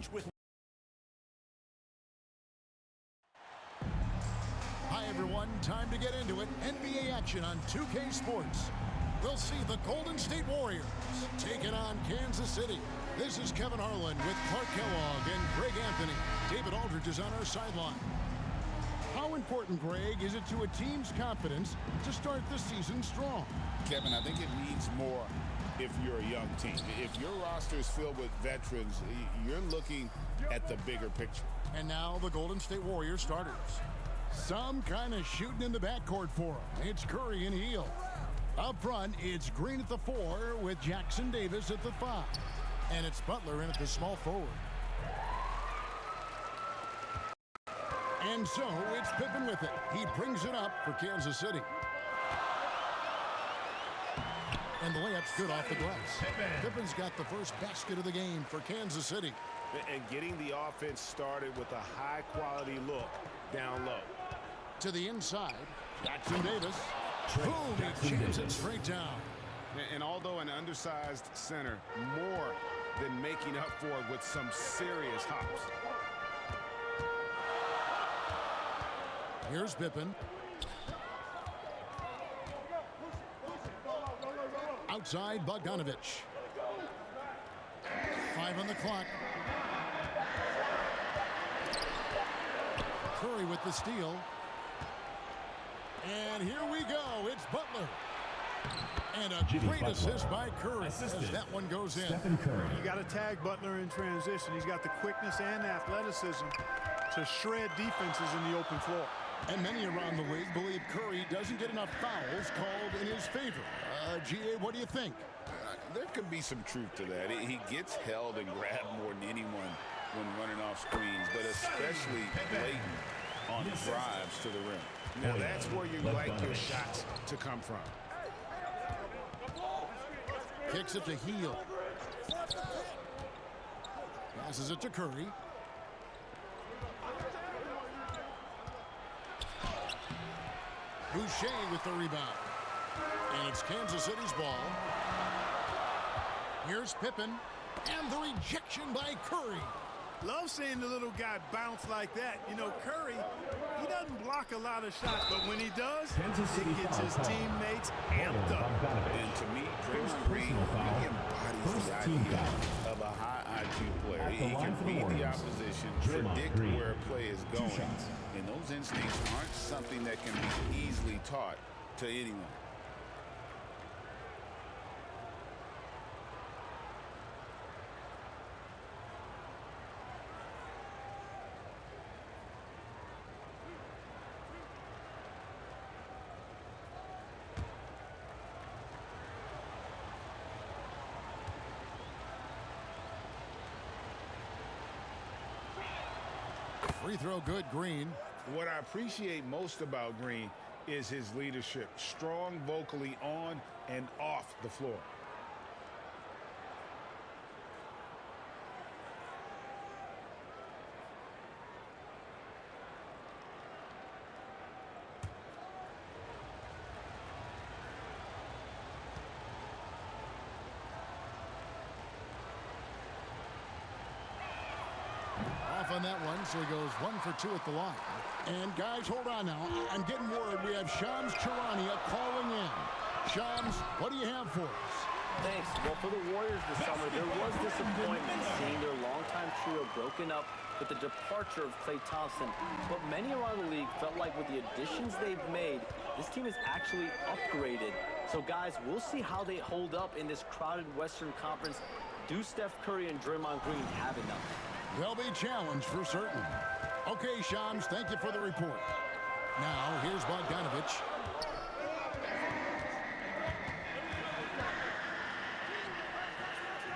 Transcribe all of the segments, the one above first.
challenge with... Hi, everyone. Time to get into it. NBA action on 2K Sports. We'll see the Golden State Warriors taking on Kansas City. This is Kevin Harlan with Clark Kellogg and Greg Anthony. David Aldridge is on our sideline. How important, Greg, is it to a team's confidence to start the season strong? Kevin, I think it means more if you're a young team. If your roster is filled with veterans, you're looking at the bigger picture. And now the Golden State Warriors starters. Some kind of shooting in the backcourt for them. It's Curry and Hield. Up front, it's Green at the 4 with Jackson Davis at the 5. And it's Butler in at the small forward. And so it's Pippen with it. He brings it up for Kansas City. And the layup's good off the glass. Pippen's got the first basket of the game for Kansas City. And getting the offense started with a high-quality look down low. To the inside, Jackson Davis. Boom, he jams it straight down. And although an undersized center, more than making up for it with some serious hops. Here's Pippen. Outside, Bogdanovich. 5 on the clock. Curry with the steal. And here we go. It's Butler. And a great assist by Curry as that one goes in. You got to tag Butler in transition. He's got the quickness and athleticism to shred defenses in the open floor. And many around the league believe Curry doesn't get enough fouls called in his favor. GA, what do you think? There could be some truth to that. He gets held and grabbed more than anyone when running off screens, but especially blatant on drives to the rim. Now that's where you like your shots to come from. Kicks it to Hield. Passes it to Curry. Boucher with the rebound. And it's Kansas City's ball. Here's Pippen. And the rejection by Curry. Love seeing the little guy bounce like that. You know, Curry, he doesn't block a lot of shots, but when he does, he gets his teammates amped up. And to me, Draymond Green really embodies the idea of a high IQ player. He can read the opposition, predict where a play is going, and those instincts aren't something that can be easily taught to anyone. Free throw good, Green. What I appreciate most about Green is his leadership. Strong vocally on and off the floor. On that one, so he goes 1 for 2 at the line. And guys, hold on now. I'm getting word we have Shams Charania calling in. Shams, what do you have for us? Thanks. Well, for the Warriors this summer, there was disappointment seeing their longtime trio broken up with the departure of Klay Thompson. But many around the league felt like with the additions they've made, this team is actually upgraded. So guys, we'll see how they hold up in this crowded Western Conference. Do Steph Curry and Draymond Green have enough? They'll be challenged for certain. Okay, Shams, thank you for the report. Now, here's Bogdanovich.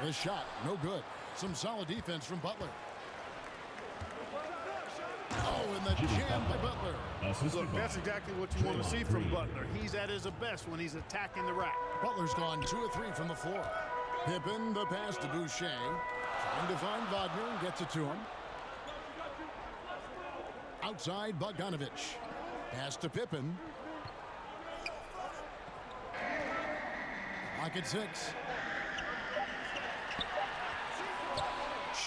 The shot, no good. Some solid defense from Butler. Oh, and the jam by Butler. Look, that's exactly what you want to see from Butler. He's at his best when he's attacking the rack. Butler's gone 2 of 3 from the floor. Pippen, the pass to Boucher. Trying to find Wagner and gets it to him. Outside, Bogdanovich. Pass to Pippen. Clock at 6.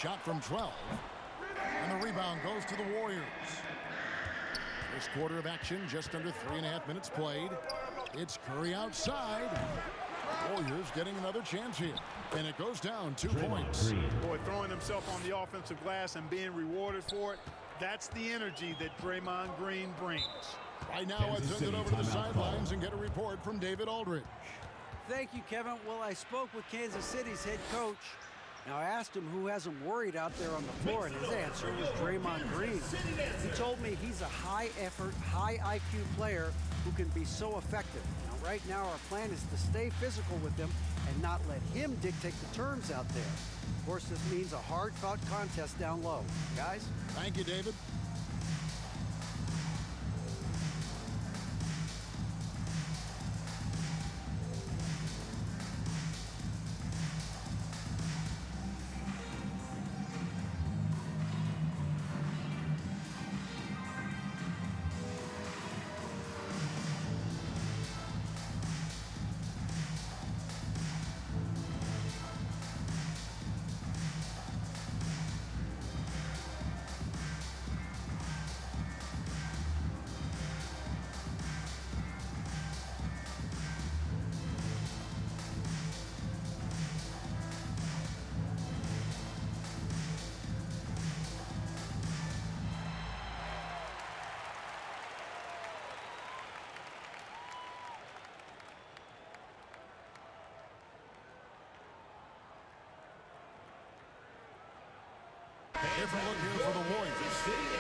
shot from 12. And the rebound goes to the Warriors. First quarter of action, just under 3.5 minutes played. It's Curry outside. Warriors getting another chance here. And it goes down 2 points. Boy, throwing himself on the offensive glass and being rewarded for it, that's the energy that Draymond Green brings. Right now, let's send it over to the sidelines and get a report from David Aldridge. Thank you, Kevin. Well, I spoke with Kansas City's head coach. Now, I asked him who has him worried out there on the floor, and his answer was Draymond Green. He told me he's a high-effort, high-IQ player who can be so effective. Now, right now, our plan is to stay physical with him and not let him dictate the terms out there. Of course, this means a hard-fought contest down low. Guys? Thank you, David. Different look here for the Warriors.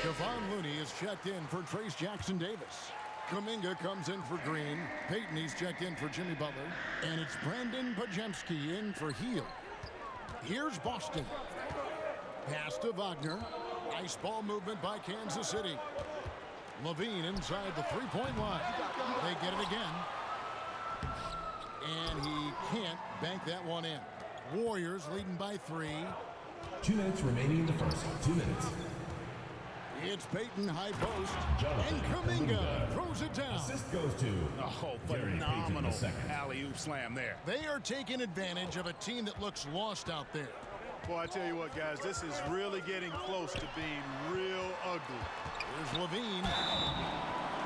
Kevon Looney is checked in for Trace Jackson Davis. Kuminga comes in for Green. Payton, he's checked in for Jimmy Butler. And it's Brandon Pajemski in for Heel. Here's Boston. Pass to Wagner. Nice ball movement by Kansas City. Levine inside the three-point line. They get it again. And he can't bank that one in. Warriors leading by 3. 2 minutes remaining in the first. 2 minutes. It's Payton, high post, and Kuminga throws it down. Assist goes to Phenomenal alley-oop slam there. They are taking advantage of a team that looks lost out there. Boy, I tell you what, guys, this is really getting close to being real ugly. Here's Levine.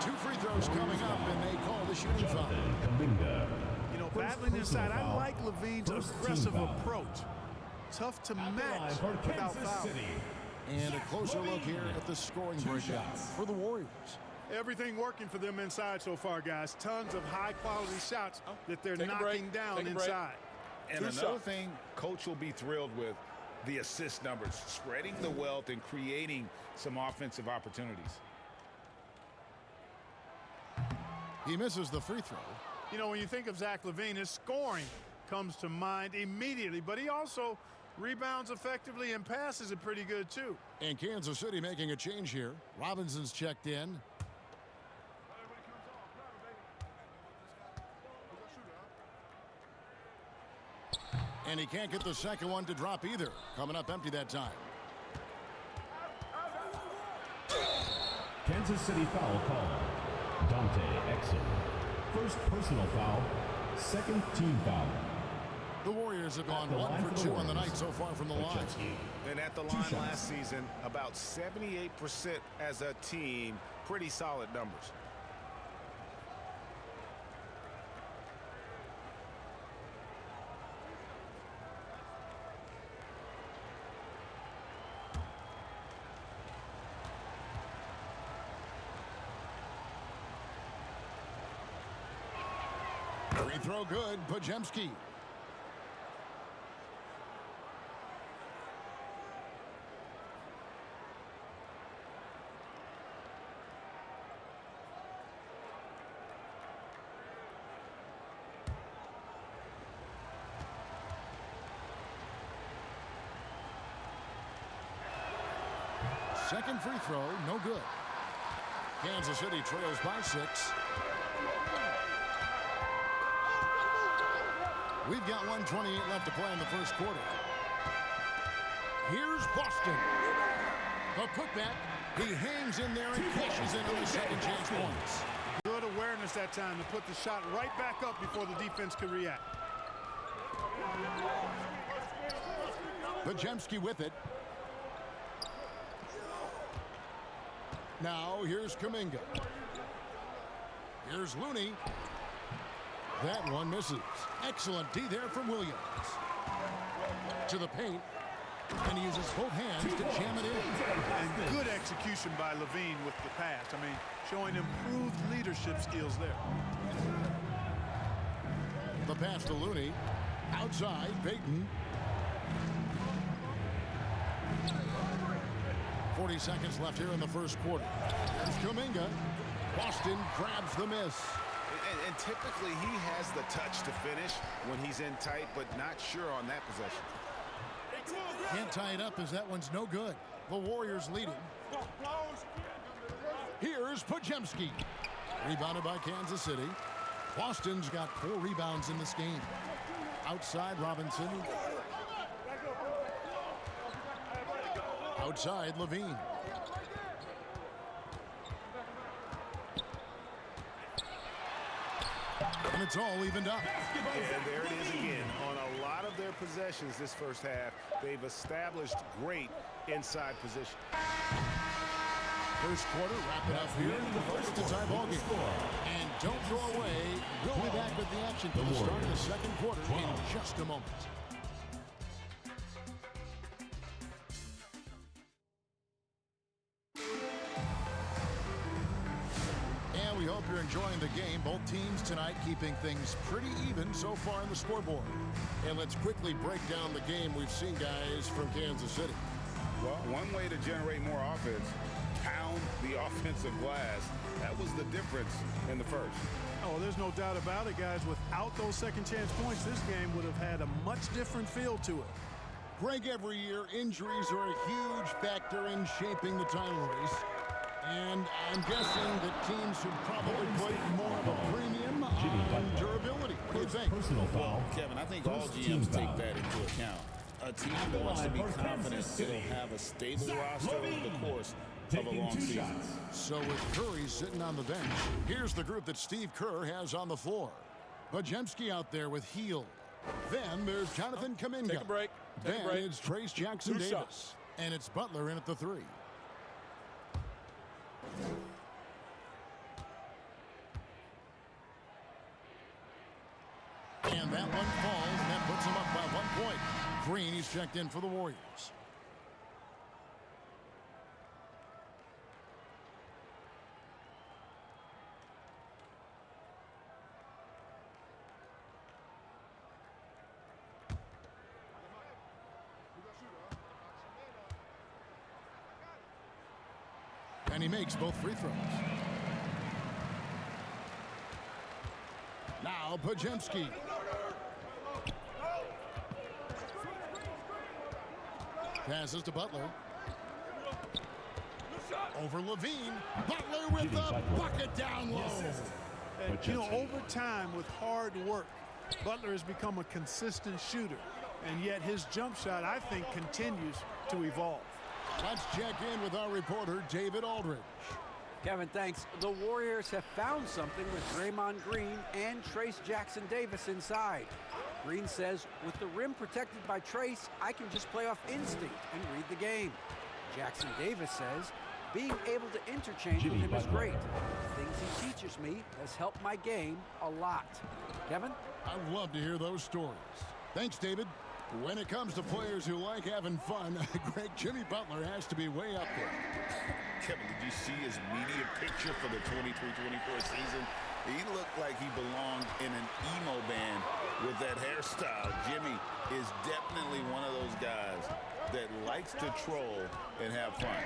2 free throws coming up, and they call the shooting foul. Kuminga. You know, battling inside, I like Levine's aggressive approach. Tough to match without foul. And a closer look here at the scoring breakdown for the Warriors. Everything working for them inside so far, guys. Tons of high-quality shots that they're knocking down inside. And another thing Coach will be thrilled with, the assist numbers, spreading the wealth and creating some offensive opportunities. He misses the free throw. You know, when you think of Zach LaVine, his scoring comes to mind immediately, but he also rebounds effectively and passes it pretty good, too. And Kansas City making a change here. Robinson's checked in. And he can't get the second one to drop either. Coming up empty that time. Kansas City foul call. Dante Exum. First personal foul. Second team foul. The Warriors have gone 1 for 2 on the night so far from the line. And at the line last season, about 78% as a team. Pretty solid numbers. Free throw good, Pajemski. Second free throw, no good. Kansas City trails by 6. We've got 1:28 left to play in the first quarter. Here's Boston. The putback. He hangs in there and cashes in on the second chance points. Good awareness that time to put the shot right back up before the defense could react. Pajemski with it. Now here's Kuminga. Here's Looney. That one misses. Excellent D there from Williams. To the paint. And he uses both hands to jam it in. And good execution by Levine with the pass. I mean, showing improved leadership skills there. The pass to Looney. Outside, Payton. 40 seconds left here in the first quarter. Here's Kuminga. Boston grabs the miss. And typically he has the touch to finish when he's in tight, but not sure on that possession. Can't tie it up as that one's no good. The Warriors leading. Here's Podziemski. Rebounded by Kansas City. Boston's got 4 rebounds in this game. Outside, Robinson. Outside, Levine. And it's all evened up. And there it is again. On a lot of their possessions this first half, they've established great inside position. First quarter, wrapping up here. First to tie ball game. And don't go away. We'll be back with the action for the start of the second quarter in just a moment. And we hope you're enjoying the game. Both teams tonight keeping things pretty even so far in the scoreboard. And let's quickly break down the game we've seen, guys, from Kansas City. Well, one way to generate more offense, pound the offensive glass. That was the difference in the first. Oh, there's no doubt about it, guys. Without those second chance points, this game would have had a much different feel to it. Greg, every year, injuries are a huge factor in shaping the title race. And I'm guessing that teams should probably put more of a premium on durability. What do you think? Personal foul. Kevin, I think all GMs take that into account. A team wants to be confident it'll have a stable roster over the course of a long season. So with Curry sitting on the bench, here's the group that Steve Kerr has on the floor. Podziemski out there with Hield. Then there's Jonathan Kuminga. Take a break. Then it's Trace Jackson Davis. And it's Butler in at the 3. And that one falls, and that puts him up by 1 point. Green, he's checked in for the Warriors. And he makes both free throws. Now Podziemski. Passes to Butler. Over Levine. Butler with the bucket down low. And, you know, over time with hard work, Butler has become a consistent shooter. And yet his jump shot, I think, continues to evolve. Let's check in with our reporter, David Aldridge. Kevin, thanks. The Warriors have found something with Draymond Green and Trace Jackson Davis inside. Green says, with the rim protected by Trace, I can just play off instinct and read the game. Jackson Davis says, being able to interchange with him is great. The things he teaches me has helped my game a lot. Kevin? I love to hear those stories. Thanks, David. When it comes to players who like having fun, Greg, Jimmy Butler has to be way up there. Kevin, did you see his media picture for the 23-24 season? He looked like he belonged in an emo band with that hairstyle. Jimmy is definitely one of those guys that likes to troll and have fun.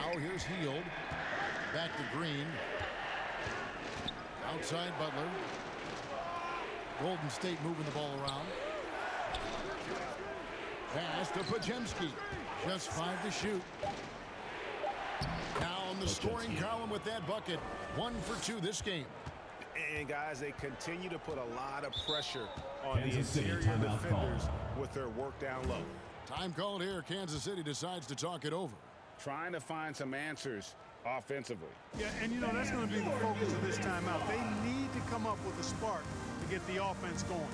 Now here's Hield. Back to Green. Outside Butler. Golden State moving the ball around. Pass to Podziemski. Just 5 to shoot. Now on the scoring column with that bucket. 1 for 2 this game. And guys, they continue to put a lot of pressure on Kansas the City interior timeout defenders call. with their work down low. Time called here. Kansas City decides to talk it over. Trying to find some answers offensively. Yeah, and you know, that's going to be the focus of this timeout. They need to come up with a spark to get the offense going.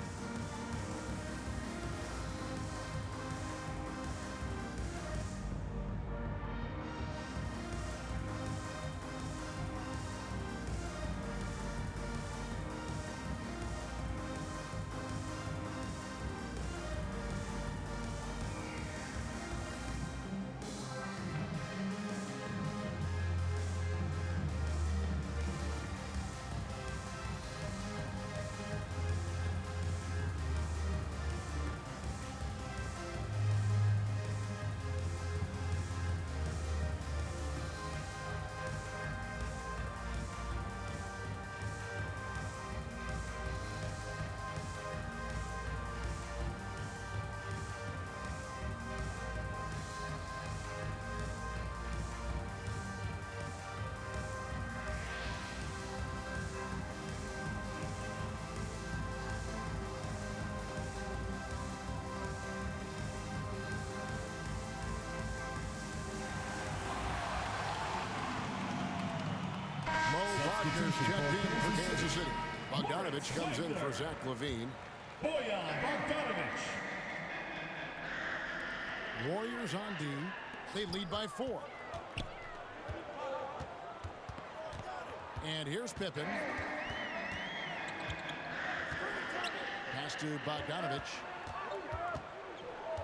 Wagner's checked in for Kansas City. Bogdanovich comes in for Zach LaVine. Bojan Bogdanovic. Warriors on D. They lead by 4. And here's Pippen. Pass to Bogdanovich.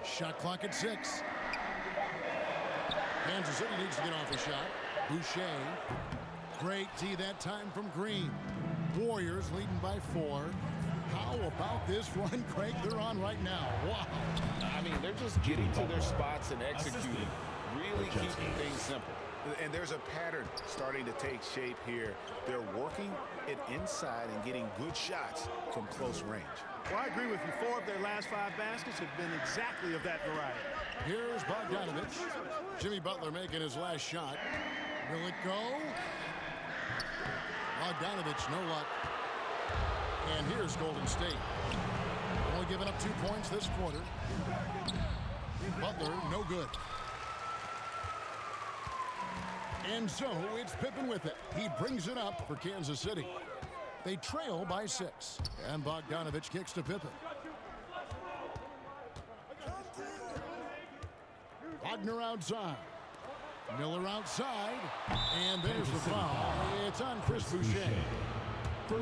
Shot clock at 6. Kansas City needs to get off a shot. Boucher. Great D that time from Green. Warriors leading by 4. How about this run, Craig, they're on right now? Wow. I mean, they're just getting to their spots and executing. Really keeping things simple. And there's a pattern starting to take shape here. They're working it inside and getting good shots from close range. Well, I agree with you. 4 of their last 5 baskets have been exactly of that variety. Here's Bogdanovich. Jimmy Butler making his last shot. Will it go? Bogdanovich, no luck. And here's Golden State. Only giving up 2 points this quarter. Butler, no good. And so it's Pippen with it. He brings it up for Kansas City. They trail by 6. And Bogdanovich kicks to Pippen. Wagner outside. Miller outside. And there's the foul. It's on Chris Boucher.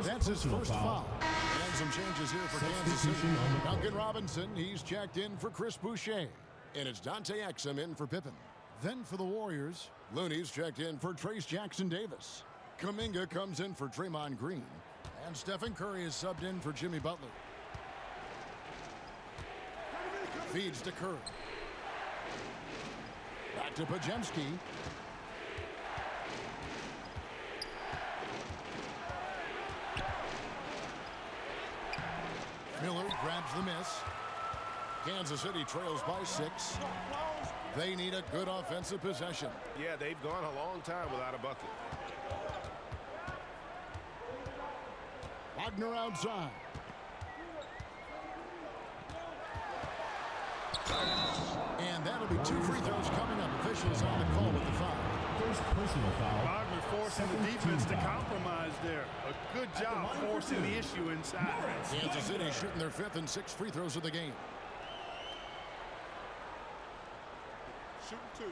That's his first foul. And some changes here for Kansas City. Duncan Robinson, he's checked in for Chris Boucher. And it's Dante Exum in for Pippen. Then for the Warriors, Looney's checked in for Trace Jackson-Davis. Kuminga comes in for Draymond Green. And Stephen Curry is subbed in for Jimmy Butler. Feeds to Curry. Back to Pajemski. Miller grabs the miss. Kansas City trails by 6. They need a good offensive possession. Yeah, they've gone a long time without a bucket. Wagner outside. And that'll be 2 free throws coming up. Officials on the call with the foul. First personal foul. Wagner forcing the defense to compromise there. A good job forcing the issue inside. Kansas City shooting their 5th and 6th free throws of the game. Shooting 2.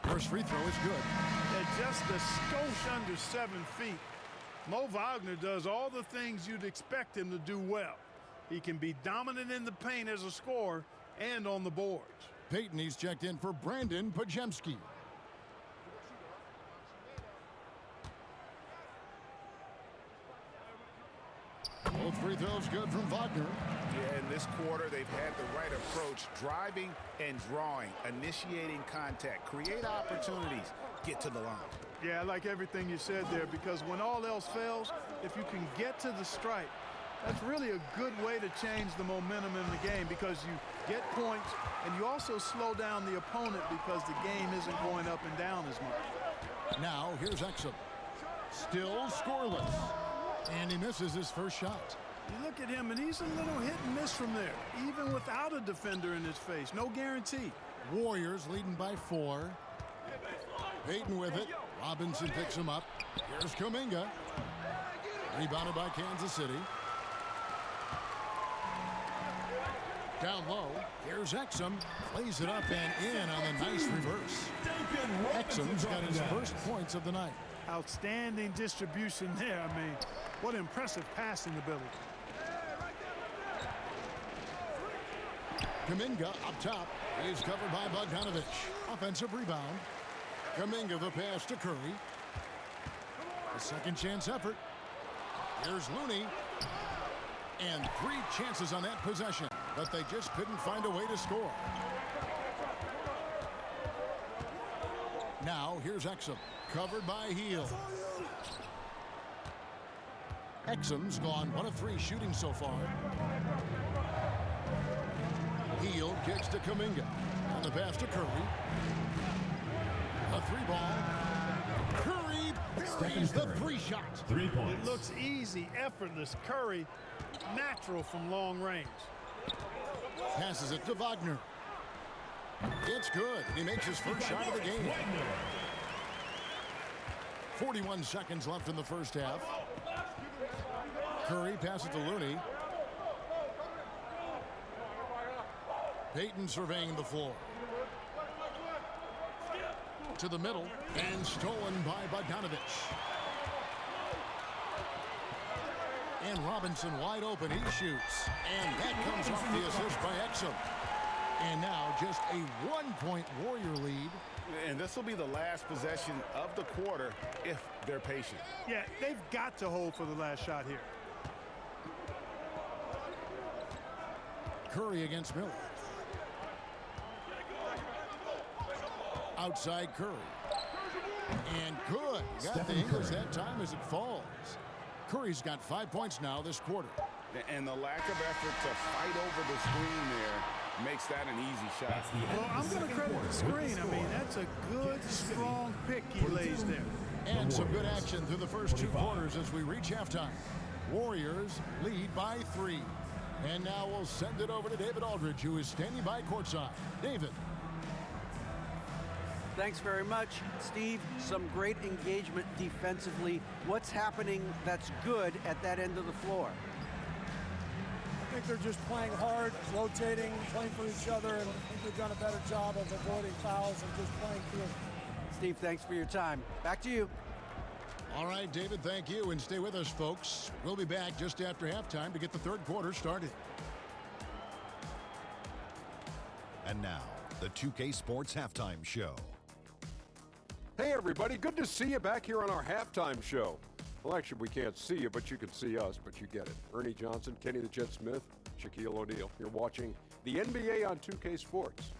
First free throw is good. At just a skosh under 7 feet, Mo Wagner does all the things you'd expect him to do well. He can be dominant in the paint as a scorer and on the boards. Peyton, he's checked in for Brandon Pajemski. Both free throws good from Wagner. Yeah, in this quarter, they've had the right approach, driving and drawing, initiating contact, create opportunities, get to the line. Yeah, I like everything you said there, because when all else fails, if you can get to the stripe, that's really a good way to change the momentum in the game, because you get points and you also slow down the opponent because the game isn't going up and down as much. Now here's Exum. Still scoreless. And he misses his first shot. You look at him and he's a little hit and miss from there, even without a defender in his face. No guarantee. Warriors leading by 4. Peyton with it. Robinson picks him up. Here's Kuminga. Rebounded by Kansas City. Down low. Here's Exum. Lays it up and in on a nice reverse. Exum's got his first points of the night. Outstanding distribution there. I mean, what impressive passing ability. Kuminga up top. He's covered by Bogdanovich. Offensive rebound. Kuminga the pass to Curry. A second chance effort. Here's Looney. And 3 chances on that possession, but they just couldn't find a way to score. Now here's Exum. Covered by Heel. Exum's gone 1 of 3 shooting so far. Heel kicks to Kuminga. And the pass to Curry. A 3-ball. Curry buries the three shot. 3 points. It looks easy, effortless. Curry, natural from long range. Passes it to Wagner. It's good. He makes his first shot of the game. 41 seconds left in the first half. Curry passes to Looney. Payton surveying the floor. To the middle and stolen by Bogdanovich. And Robinson wide open. He shoots. And that comes off the assist by Exum. And now just a 1-point Warrior lead. And this will be the last possession of the quarter if they're patient. Yeah, they've got to hold for the last shot here. Curry against Miller. Outside Curry. And good. Got the English that time as it falls. Curry's got 5 points now this quarter. And the lack of effort to fight over the screen there makes that an easy shot. Well, I'm going to credit the screen. I mean, that's a good, strong pick he lays there. And some good action through the first 2 quarters as we reach halftime. Warriors lead by 3. And now we'll send it over to David Aldridge, who is standing by courtside. David. Thanks very much, Steve. Some great engagement defensively. What's happening that's good at that end of the floor? I think they're just playing hard, rotating, playing for each other, and I think they've done a better job of avoiding fouls and just playing through. Steve, thanks for your time. Back to you. All right, David, thank you. And stay with us, folks. We'll be back just after halftime to get the third quarter started. And now, the 2K Sports Halftime Show. Hey, everybody. Good to see you back here on our halftime show. Well, actually, we can't see you, but you can see us, but you get it. Ernie Johnson, Kenny the Jet Smith, Shaquille O'Neal. You're watching the NBA on 2K Sports.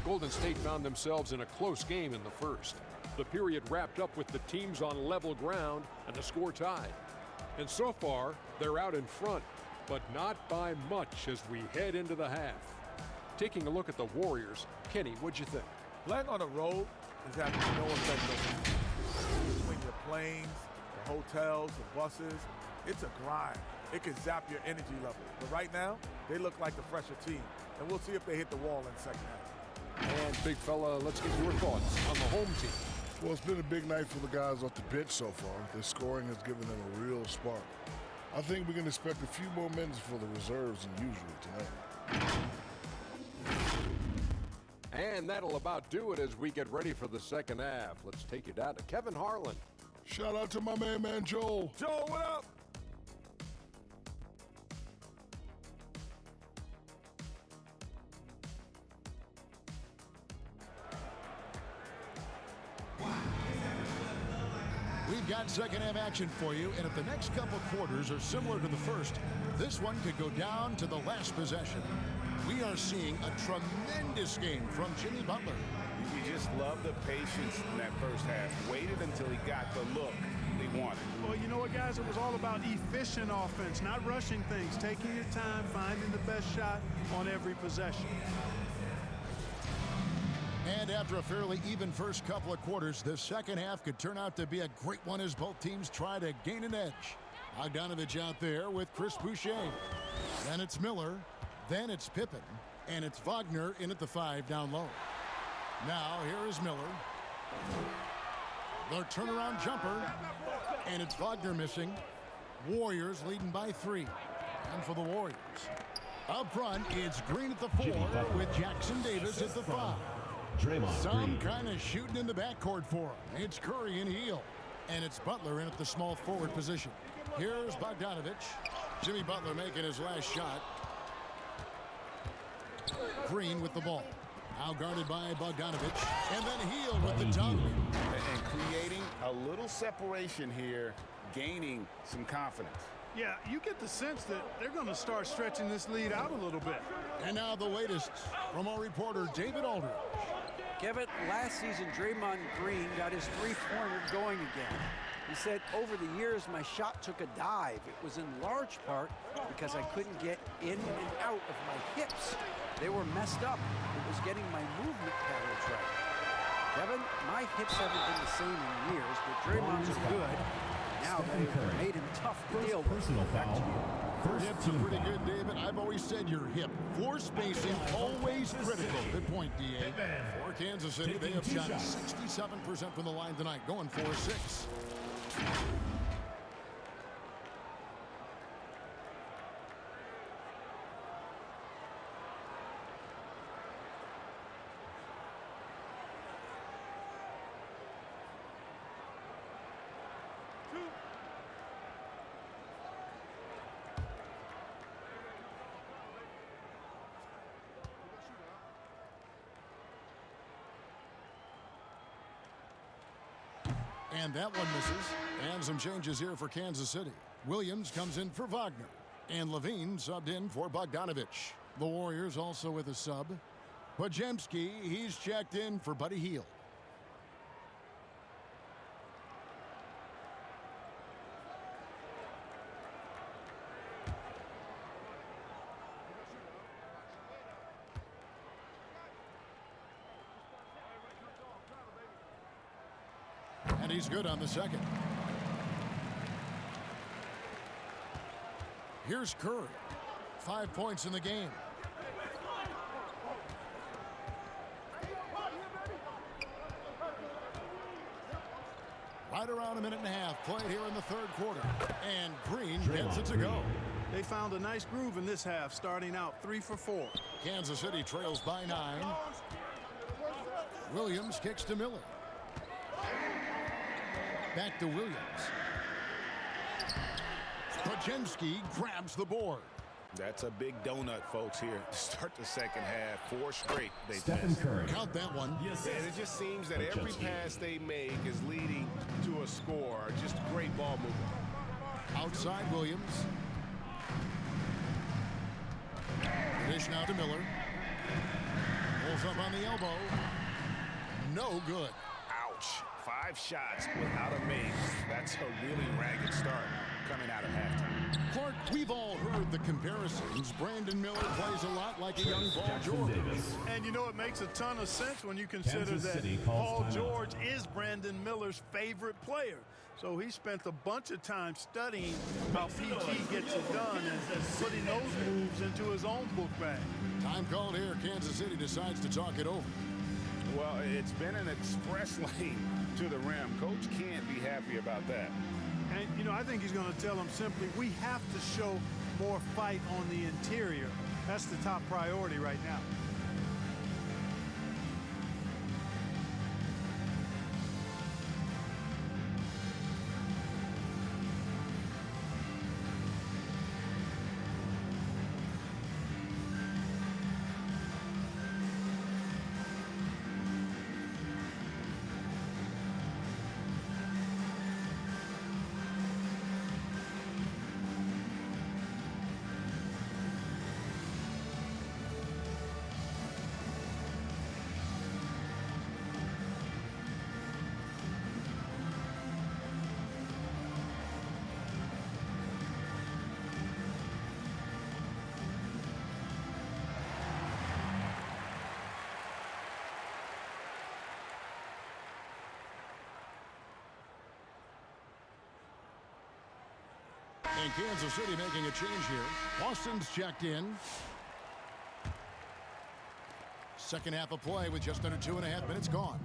Golden State found themselves in a close game in the first. The period wrapped up with the teams on level ground and the score tied. And so far, they're out in front, but not by much as we head into the half. Taking a look at the Warriors, Kenny, what'd you think? Playing on the road is having no effect on you. Between your planes, the hotels, the buses, it's a grind. It can zap your energy level. But right now, they look like the fresher team. And we'll see if they hit the wall in the second half. And big fella, let's get your thoughts on the home team. Well, it's been a big night for the guys off the bench so far. Their scoring has given them a real spark. I think we can expect a few more minutes for the reserves than usual tonight. And that'll about do it as we get ready for the second half. Let's take you down to Kevin Harlan. Shout out to my man Joel. Joel, what up? We've got second half action for you, and if the next couple quarters are similar to the first, this one could go down to the last possession. We are seeing a tremendous game from Jimmy Butler. You just love the patience in that first half. Waited until he got the look they wanted. Well, you know what, guys? It was all about efficient offense, not rushing things, taking your time, finding the best shot on every possession. And after a fairly even first couple of quarters, the second half could turn out to be a great one as both teams try to gain an edge. Bogdanovich out there with Chris Boucher. Then it's Miller. Then it's Pippen. And it's Wagner in at the 5 down low. Now here is Miller. The turnaround jumper. And it's Wagner missing. Warriors leading by 3. And for the Warriors. Up front, it's Green at the 4 with Jackson Davis at the 5. Some kind of shooting in the backcourt for him. It's Curry and Heel. And it's Butler in at the small forward position. Here's Bogdanovich. Jimmy Butler making his last shot. Green with the ball. Now guarded by Bogdanovich. And then Heel with the dunk. And creating a little separation here, gaining some confidence. Yeah, you get the sense that they're going to start stretching this lead out a little bit. And now the latest from our reporter, David Aldridge. Kevin, last season, Draymond Green got his three-pointer going again. He said, over the years, my shot took a dive. It was in large part because I couldn't get in and out of my hips. They were messed up. It was getting my movement patterns right. Kevin, my hips haven't been the same in years, but Draymond's are good. Now they've made him tough to deal with. Personal foul. Hips are pretty good, David. I've always said your hip. Floor spacing, always critical. Good point, D.A. For Kansas City, they have shot 67% from the line tonight, going 4-6. And that one misses. And some changes here for Kansas City. Williams comes in for Wagner. And Levine subbed in for Bogdanovich. The Warriors also with a sub. Podziemski, he's checked in for Buddy Hield. And he's good on the second. Here's Curry. 5 points in the game. Right around a minute and a half played here in the third quarter. And Green gets it to go. They found a nice groove in this half, starting out 3 for 4. Kansas City trails by 9. Williams kicks to Miller. Back to Williams. Podziemski grabs the board. That's a big donut, folks, here to start the second half. 4 straight they've Stephen missed. Curry. Count that one. And it just seems that every pass they make is leading to a score. Just great ball movement. Outside Williams. Dish now to Miller. Pulls up on the elbow. No good. Ouch. 5 shots without a make. That's a really ragged start coming out of halftime. Clark, we've all heard the comparisons. Brandon Miller plays a lot like a young Paul George. And you know, it makes a ton of sense when you consider Kansas that City calls Paul timeout. George is Brandon Miller's favorite player. So he spent a bunch of time studying how PG gets it done and putting those moves into his own book bag. Time called here. Kansas City decides to talk it over. Well, it's been an express lane to the rim. Coach can't be happy about that. And, you know, I think he's going to tell them simply, we have to show more fight on the interior. That's the top priority right now. And Kansas City making a change here. Boston's checked in. Second half of play with just under 2.5 minutes gone.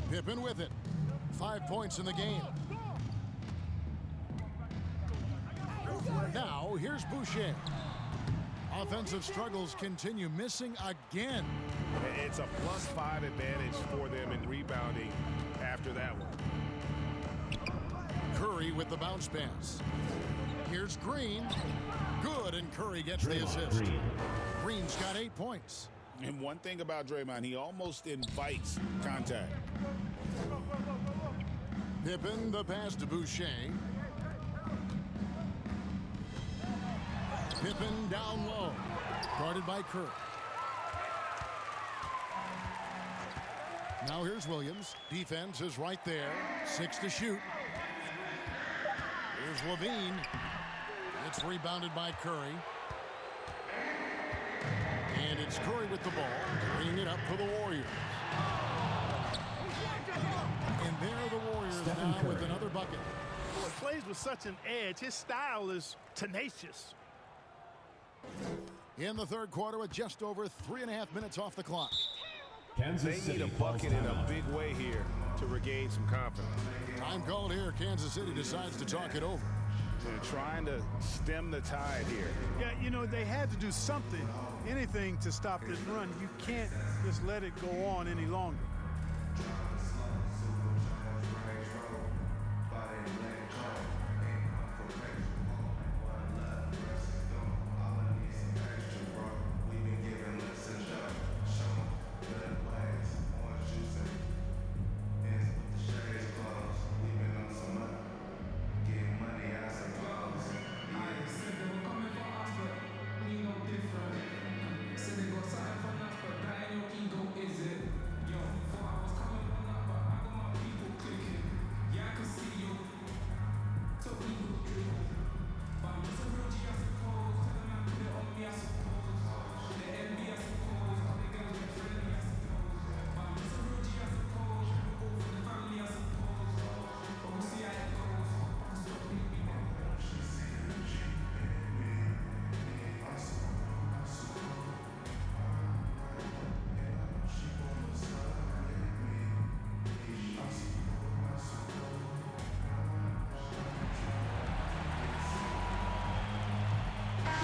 Pippen with it. 5 points in the game. Now here's Boucher. Offensive struggles continue, missing again. It's a +5 advantage for them in rebounding after that one. Curry with the bounce pass. Here's Green. Good, and Curry gets the assist. Green's got 8 points. And one thing about Draymond, he almost invites contact. Pippen, the pass to Boucher. Pippen down low. Guarded by Curry. Now here's Williams. Defense is right there. 6 to shoot. Here's Levine. It's rebounded by Curry. And it's It's Curry with the ball, bringing it up for the Warriors. And there are the Warriors now with another bucket. Well, he plays with such an edge. His style is tenacious. In the third quarter with just over 3.5 minutes off the clock. They need a bucket in a big way here to regain some confidence. Time called here. Kansas City decides to talk it over. They're trying to stem the tide here. Yeah, you know, they had to do something, anything to stop this run. You can't just let it go on any longer.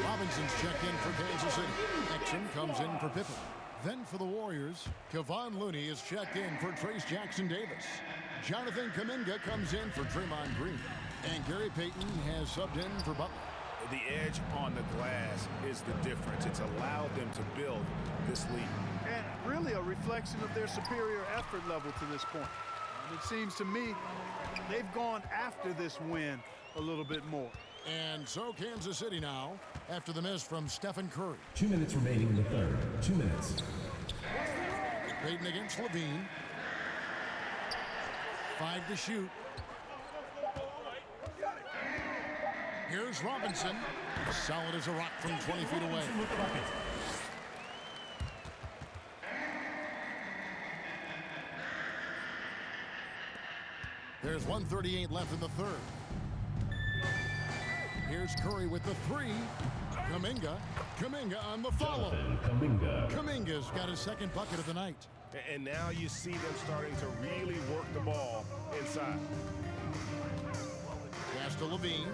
Robinson's checked in for Kansas City. Exum comes in for Pippen. Then for the Warriors, Kevon Looney is checked in for Trace Jackson Davis. Jonathan Kuminga comes in for Draymond Green. And Gary Payton has subbed in for Butler. The edge on the glass is the difference. It's allowed them to build this lead. And really a reflection of their superior effort level to this point. And it seems to me they've gone after this win a little bit more. And so Kansas City now, after the miss from Stephen Curry. 2 minutes remaining in the third. 2 minutes. Payton against Levine. 5 to shoot. Here's Robinson. Solid as a rock from 20 feet away. There's 1:38 left in the third. Here's Curry with the three. Kuminga on the follow. Kuminga's got his second bucket of the night. And now you see them starting to really work the ball inside. Pass to Levine.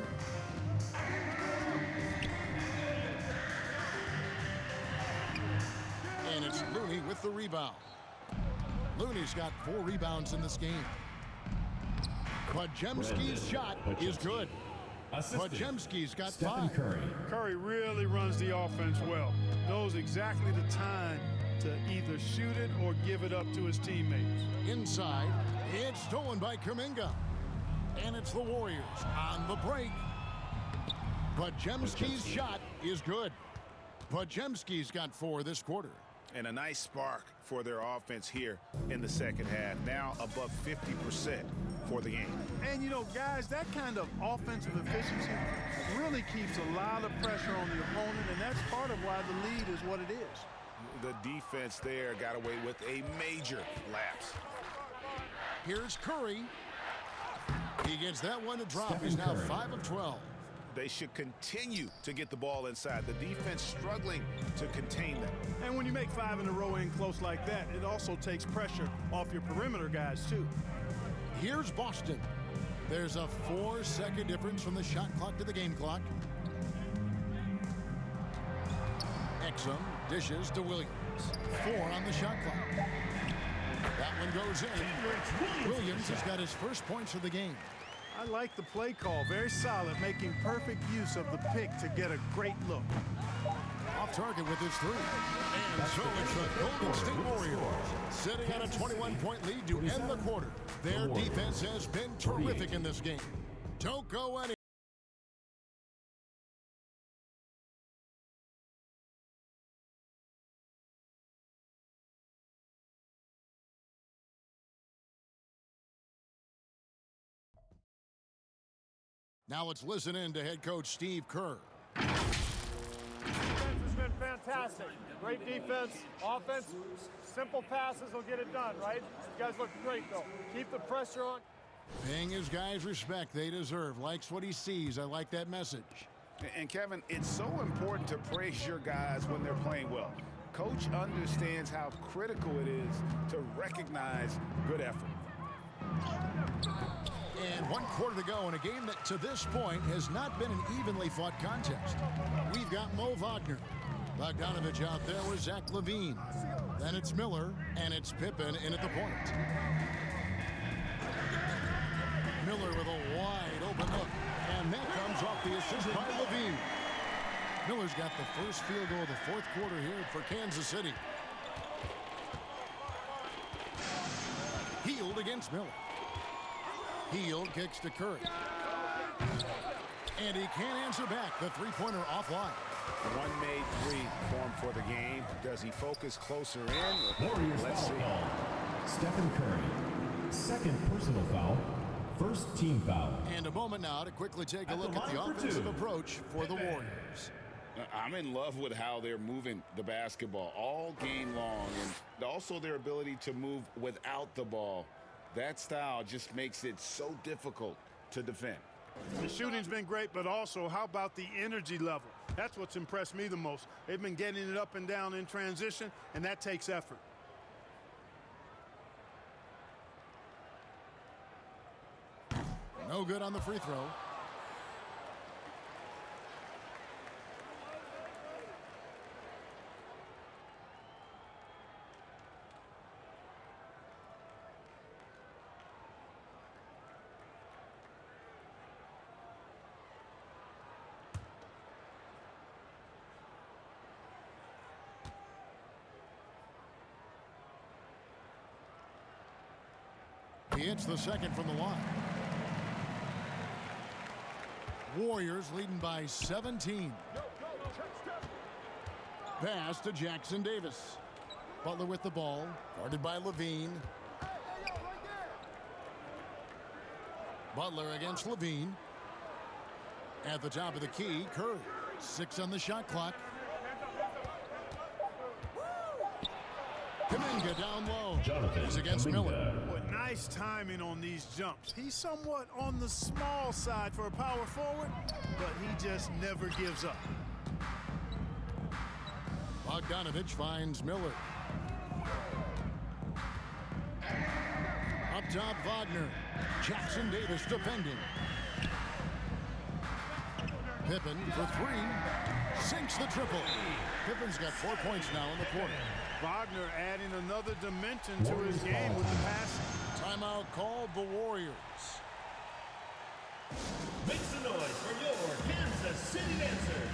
And it's Looney with the rebound. Looney's got 4 rebounds in this game. Podziemski's shot is good. Podziemski's got 5. Curry really runs the offense well. Knows exactly the time to either shoot it or give it up to his teammates. Inside, it's stolen by Kuminga. And it's the Warriors on the break. Podziemski's shot is good. Podziemski's got 4 this quarter. And a nice spark for their offense here in the second half. Now above 50% for the game. And, you know, guys, that kind of offensive efficiency really keeps a lot of pressure on the opponent, and that's part of why the lead is what it is. The defense there got away with a major lapse. Here's Curry. He gets that one to drop. He's now 5 of 12. They should continue to get the ball inside. The defense struggling to contain them. And when you make 5 in a row in close like that, it also takes pressure off your perimeter guys, too. Here's Boston. There's a 4-second difference from the shot clock to the game clock. Exum dishes to Williams. 4 on the shot clock. That one goes in. Williams has got his first points of the game. I like the play call. Very solid, making perfect use of the pick to get a great look. Off target with his 3. And so it's the Golden State Warriors sitting on a 21-point lead to end the quarter. Their defense has been terrific in this game. Don't go anywhere. Now let's listen in to head coach Steve Kerr. Defense has been fantastic. Great defense, offense, simple passes will get it done, right? You guys look great, though. Keep the pressure on. Paying his guys respect they deserve. Likes what he sees. I like that message. And Kevin, it's so important to praise your guys when they're playing well. Coach understands how critical it is to recognize good effort. And 1 quarter to go in a game that to this point has not been an evenly fought contest. We've got Mo Wagner. Bogdanovich out there with Zach LaVine. Then it's Miller, and it's Pippen in at the point. Miller with a wide open look, and that comes off the assist by LaVine. Miller's got the first field goal of the 4th quarter here for Kansas City. Hield against Miller. Hield kicks to Curry. And he can't answer back. The three-pointer offline. One made three formed for the game. Does he focus closer in? Warriors Let's see. foul. Stephen Curry. Second personal foul. First team foul. And a moment now to quickly take a look at the offensive approach for the Warriors. I'm in love with how they're moving the basketball all game long, and also their ability to move without the ball. That style just makes it so difficult to defend. The shooting's been great, but also how about the energy level? That's what's impressed me the most. They've been getting it up and down in transition, and that takes effort. No good on the free throw. He hits the second from the line. Warriors leading by 17. Pass to Jackson Davis. Butler with the ball, guarded by LaVine. Butler against LaVine. At the top of the key, Curry. 6 on the shot clock. Kuminga down low. He's against Miller. Boy, nice timing on these jumps. He's somewhat on the small side for a power forward, but he just never gives up. Bogdanovich finds Miller. Up top, Wagner. Jackson Davis defending. Pippen for 3. Sinks the triple. Pippen's got 4 points now in the quarter. Wagner adding another dimension to his game with the passing. Timeout called the Warriors. Make some noise for your Kansas City Dancers.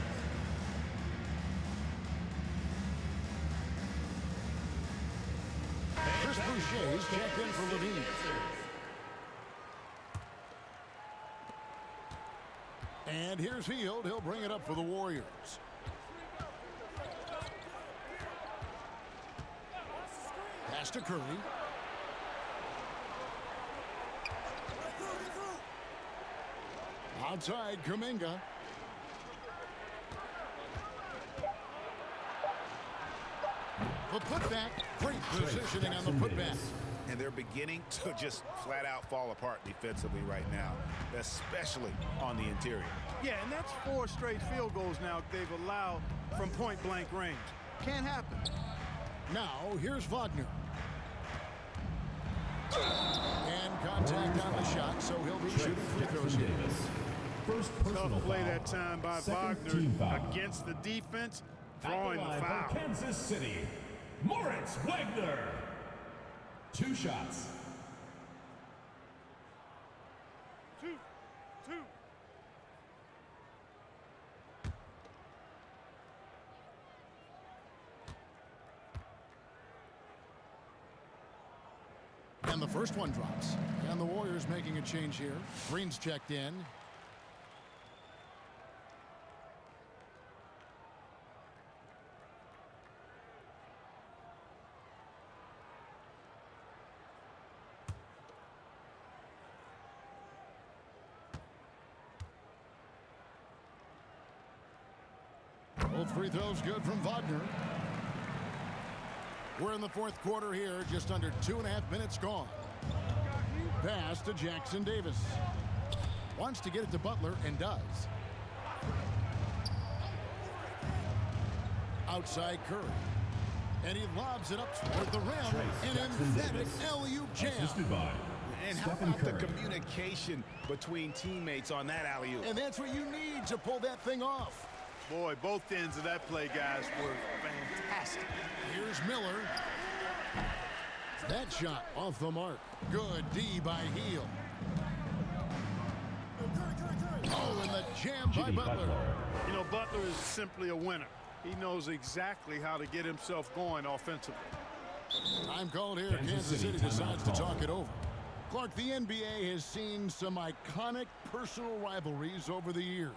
Chris Boucher's checked in for LaVine. And here's Hield. He'll bring it up for the Warriors. Pass to Curry. Outside, Kuminga. The putback. Great positioning on the putback. And they're beginning to just flat out fall apart defensively right now, especially on the interior. Yeah, and that's 4 straight field goals now they've allowed from point-blank range. Can't happen. Now, here's Wagner. And contact on the shot, so he'll be shooting free throws here. Tough play that time by Wagner against the defense, drawing the foul. Kansas City, Moritz Wagner. 2 shots. 2. And the first one drops. And the Warriors making a change here. Green's checked in. Both free throws good from Wagner. We're in the fourth quarter here, just under 2.5 minutes gone. Pass to Jackson Davis. Wants to get it to Butler and does. Outside Curry. And he lobs it up toward the rim. An emphatic alley-oop jam. And how about the communication between teammates on that alley-oop? And that's what you need to pull that thing off. Boy, both ends of that play, guys, were fantastic. Here's Miller. That shot off the mark. Good D by Heel. Oh, and the jam by Butler. You know, Butler is simply a winner. He knows exactly how to get himself going offensively. Time called here. Kansas City decides to talk it over. Clark, the NBA has seen some iconic personal rivalries over the years.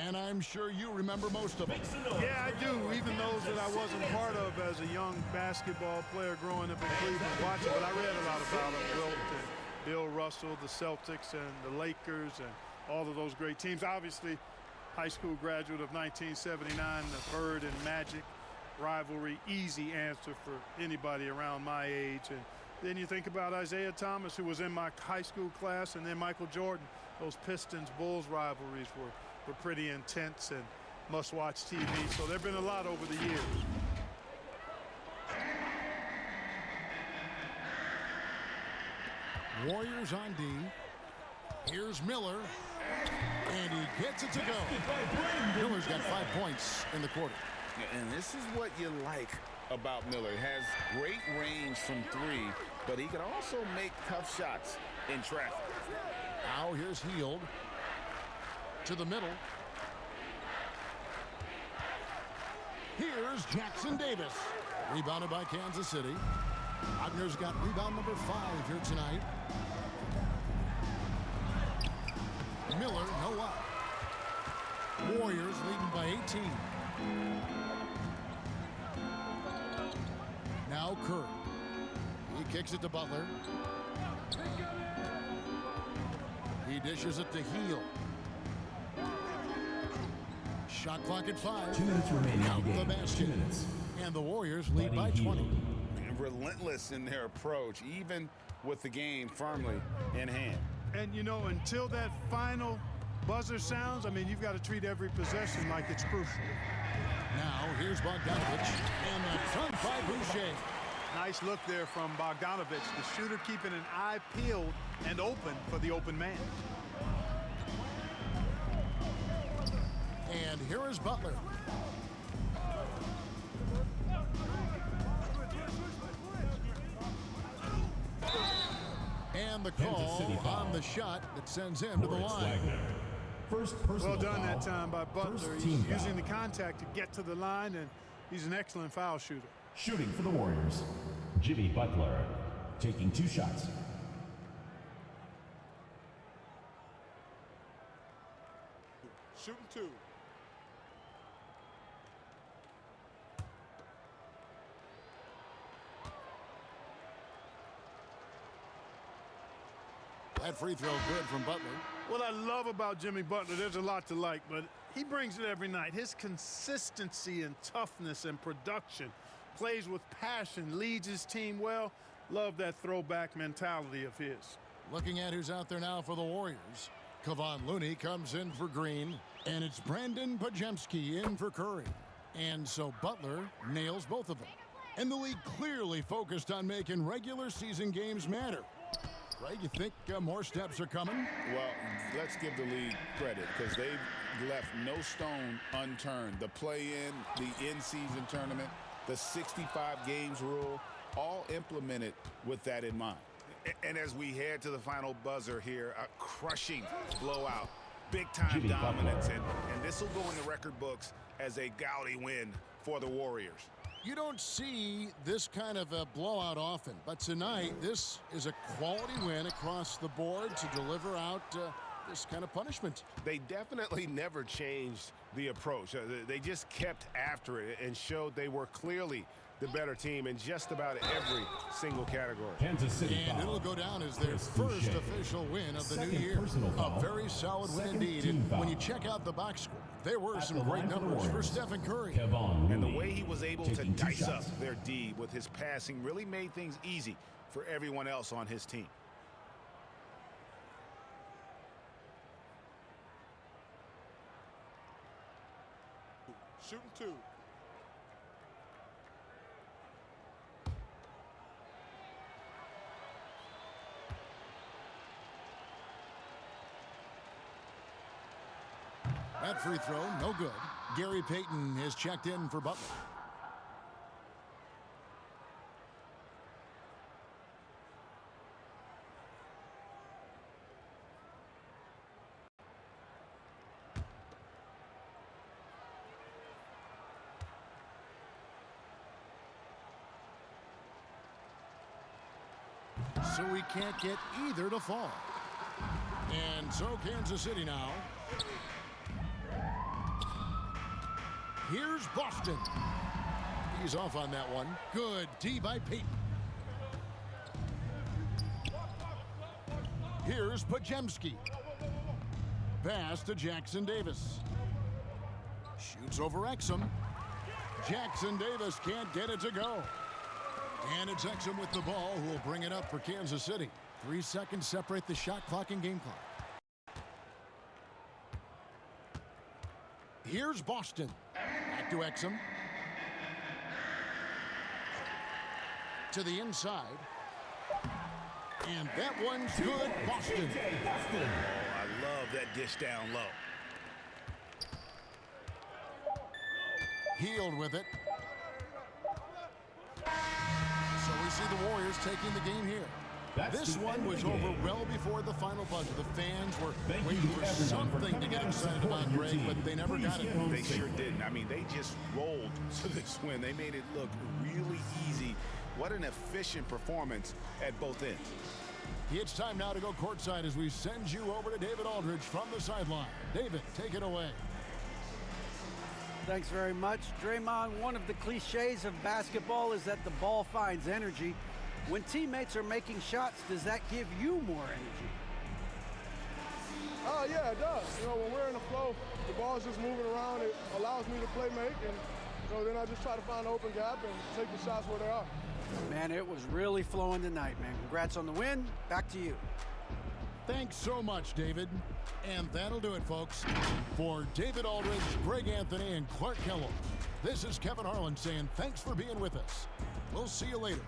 And I'm sure you remember most of them. Yeah, I do, even those that I wasn't part of as a young basketball player growing up in Cleveland watching, but I read a lot about them. Wilt and Bill Russell, the Celtics and the Lakers and all of those great teams. Obviously, high school graduate of 1979, the Bird and Magic rivalry, easy answer for anybody around my age. And then you think about Isaiah Thomas, who was in my high school class, and then Michael Jordan. Those Pistons-Bulls rivalries were pretty intense and must-watch TV. So there have been a lot over the years. Warriors on D. Here's Miller. And he gets it to go. Miller's got 5 points in the quarter. And this is what you like about Miller. He has great range from three, but he can also make tough shots in traffic. Now here's Hield. To the middle. Here's Jackson Davis. Rebounded by Kansas City. Wagner's got rebound number 5 here tonight. Miller, no up. Warriors leading by 18. Now Curry. He kicks it to Butler. He dishes it to Heel. Shot clock at 5. 2 minutes remaining Out in the game. the basket. 2 minutes. And the Warriors lead by 20. And relentless in their approach, even with the game firmly in hand. And, you know, until that final buzzer sounds, I mean, you've got to treat every possession like it's crucial. Now, here's Bogdanovich. And the dunk by Boucher. Nice look there from Bogdanovich, the shooter keeping an eye peeled and open for the open man. And here is Butler. And the call on the shot that sends him to the line. First personal well done foul. that time by Butler. He's using the contact to get to the line, and he's an excellent foul shooter. Shooting for the Warriors, Jimmy Butler, taking 2 shots. Shooting 2. That free throw good from Butler. What I love about Jimmy Butler, there's a lot to like, but he brings it every night. His consistency and toughness and production, plays with passion, leads his team well. Love that throwback mentality of his. Looking at who's out there now for the Warriors. Kevon Looney comes in for Green, and it's Brandon Pajemski in for Curry. And so Butler nails both of them. And the league clearly focused on making regular season games matter. Greg, you think more steps are coming? Well, let's give the league credit because they've left no stone unturned. The play-in, the in-season tournament, the 65 games rule, all implemented with that in mind. And as we head to the final buzzer here, a crushing blowout, big-time dominance, and this will go in the record books as a gaudy win for the Warriors. You don't see this kind of a blowout often, but tonight this is a quality win across the board to deliver out this kind of punishment. They definitely never changed the approach. They just kept after it and showed they were clearly the better team in just about every single category. Kansas City And foul. it'll go down as their Chris first Boucher. official win of the Second new year. personal foul. A very solid win Second indeed. team And foul. when you check out the box score, there were At some the great line for the numbers for Warriors, Stephen Curry. Kevon And the Looney, way he was able to taking 2 dice up shots. their D with his passing really made things easy for everyone else on his team. Shooting 2. That free throw, no good. Gary Payton has checked in for Butler. So we can't get either to fall. And so Kansas City now. Here's Boston. He's off on that one. Good D by Payton. Here's Pajemski. Pass to Jackson Davis. Shoots over Exum. Jackson Davis can't get it to go. And it's Exum with the ball who will bring it up for Kansas City. 3 seconds separate the shot clock and game clock. Here's Boston. Back to Exum. To the inside. And that one's good, Boston. Oh, I love that dish down low. Healed with it. So we see the Warriors taking the game here. This one was over well before the final buzzer. The fans were waiting for something to get excited about, Greg, but they never got it. They sure didn't. I mean, they just rolled to this win. They made it look really easy. What an efficient performance at both ends. It's time now to go courtside as we send you over to David Aldridge from the sideline. David, take it away. Thanks very much. Draymond, one of the cliches of basketball is that the ball finds energy. When teammates are making shots, does that give you more energy? Yeah, it does. You know, when we're in the flow, the ball's just moving around. It allows me to play make, and then I just try to find an open gap and take the shots where they are. Man, it was really flowing tonight, man. Congrats on the win. Back to you. Thanks so much, David. And that'll do it, folks. For David Aldridge, Greg Anthony, and Clark Kellogg, this is Kevin Harlan saying thanks for being with us. We'll see you later.